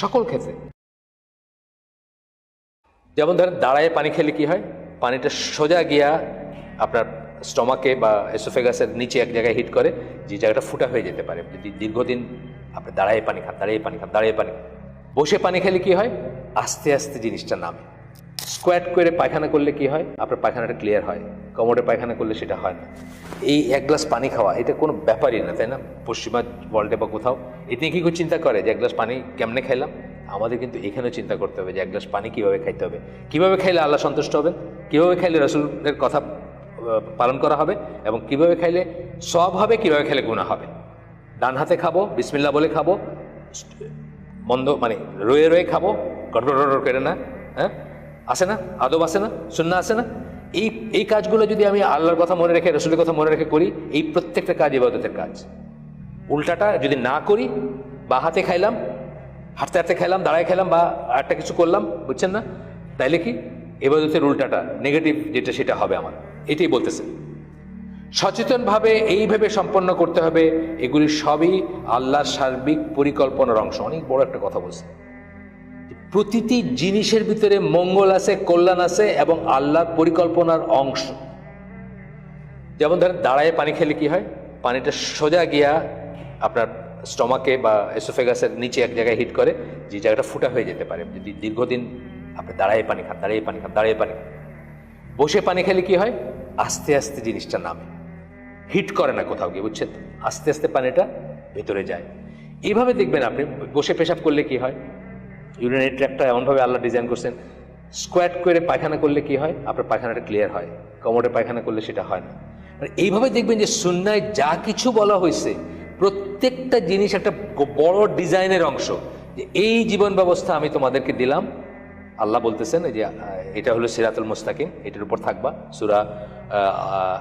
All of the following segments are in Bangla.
সকল ক্ষেত্রে। যেমন ধরেন দাঁড়ায় পানি খেলে কি হয়, পানিটা সোজা গিয়া আপনার স্টমাকে বা এসোফেগাসের নিচে এক জায়গায় হিট করে, যে জায়গাটা ফুটা হয়ে যেতে পারে যদি দীর্ঘদিন আপনি দাঁড়ায় পানি খান, দাঁড়িয়ে পানি খান, দাঁড়িয়ে পানি। বসে পানি খেলে কি হয়, আস্তে আস্তে জিনিসটা নামে। স্কোয়াট করে পায়খানা করলে কি হয়, আপনার পায়খানাটা ক্লিয়ার হয়। কোমরে পায়খানা করলে সেটা হয় না। এই এক গ্লাস পানি খাওয়া এটা কোনো ব্যাপারই না, তাই না? পশ্চিমা ওয়ার্ল্ডে বা কোথাও এটা নিয়ে কি কেউ চিন্তা করে যে এক গ্লাস পানি কেমনে খাইলাম? আমাদের কিন্তু এখানেও চিন্তা করতে হবে যে এক গ্লাস পানি কীভাবে খাইতে হবে, কীভাবে খাইলে আল্লাহ সন্তুষ্ট হবেন, কীভাবে খাইলে রসুলের কথা পালন করা হবে, এবং কীভাবে খাইলে সওয়াব হবে, কীভাবে খেলে গুনাহ হবে। ডান হাতে খাবো, বিসমিল্লাহ বলে খাবো, মন্দ মানে রয়ে রয়ে খাবো, গড়গড় করে না, হ্যাঁ আসে না, আদব আসে না, সুন্নাহ আসে না। এই কাজগুলো যদি আমি আল্লাহর কথা মনে রেখে, রসুলের কথা মনে রেখে করি, এই প্রত্যেকটা কাজ ইবাদতের কাজ। উল্টাটা যদি না করি, বা হাতে খাইলাম, হাঁটতে হাঁটতে খাইলাম, দাঁড়ায় খাইলাম, বা একটা কিছু করলাম, বুঝছেন না, তাইলে কি ইবাদতের উল্টাটা নেগেটিভ যেটা সেটা হবে আমার। এটাই বলতেছে সচেতনভাবে এইভাবে সম্পন্ন করতে হবে। এগুলি সবই আল্লাহর সার্বিক পরিকল্পনার অংশ। অনেক বড় একটা কথা বলছে, প্রতিটি জিনিসের ভিতরে মঙ্গল আছে, কল্যাণ আছে, এবং আল্লাহর পরিকল্পনার অংশ। যেমন ধরেন দাঁড়ায় পানি খেলে কি হয়, পানিটা সোজা গিয়া আপনার স্টমাকে বা এসোফেগাসের নিচে এক জায়গায় হিট করে, যে জায়গাটা ফুটা হয়ে যেতে পারে যদি দীর্ঘদিন আপনি দাঁড়ায় পানি খান, দাঁড়িয়ে পানি খান, দাঁড়িয়ে পানি। বসে পানি খেলে কি হয়, আস্তে আস্তে জিনিসটা নামে, হিট করে না কোথাও গিয়ে, বুঝছেন? আস্তে আস্তে পানিটা ভেতরে যায়। এইভাবে দেখবেন আপনি বসে পেশাব করলে কি হয়, ইউরিনারি ট্র্যাক্টটা এমনভাবে আল্লাহ ডিজাইন করছেন, স্কোয়াট করে পায়খানা করলে কি হয়, আপনার পায়খানাটা ক্লিয়ার হয়। কোমরে পায়খানা করলে সেটা হয় না। মানে এইভাবে দেখবেন যে সুন্নায় যা কিছু বলা হয়েছে, প্রত্যেকটা জিনিস একটা বড় ডিজাইনের অংশ, যে এই জীবন ব্যবস্থা আমি তোমাদেরকে দিলাম। আল্লাহ বলতেছেন যে এটা হলো সিরাতুল মুস্তাকিম, এটার উপর থাকবা।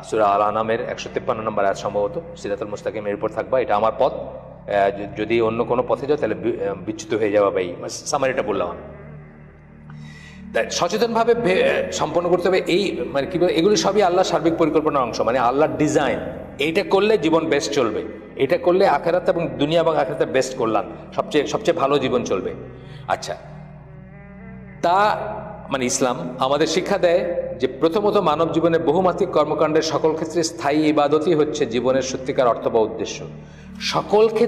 সূরা আল আনামের 153 নম্বর আয়াত সম্ভবত, সিরাতুল মুস্তাকিম এর উপর থাকবা, এটা আমার পথ, যদি অন্য কোনো পথে যাও তাহলে বিচ্যুত হয়ে যাওয়া। বা এই সামারিটা বললাম আমি। তাই সচেতনভাবে সম্পন্ন করতে হবে। এই মানে কি, এগুলি সবই আল্লাহর সার্বিক পরিকল্পনার অংশ, মানে আল্লাহর ডিজাইন। এইটা করলে জীবন বেস্ট চলবে, এটা করলে আখিরাত এবং দুনিয়া এবং আখিরাতের বেস্ট কল্যাণ, সবচেয়ে ভালো জীবন চলবে। আচ্ছা, তা মানে ইসলাম আমাদের শিক্ষা দেয় যে প্রথমত মানব জীবনের বহুমাত্রিক কর্মকাণ্ডের সকল ক্ষেত্রে স্থায়ী ইবাদতই হচ্ছে জীবনের সত্যিকার অর্থ বা উদ্দেশ্য। সকল ক্ষেত্রে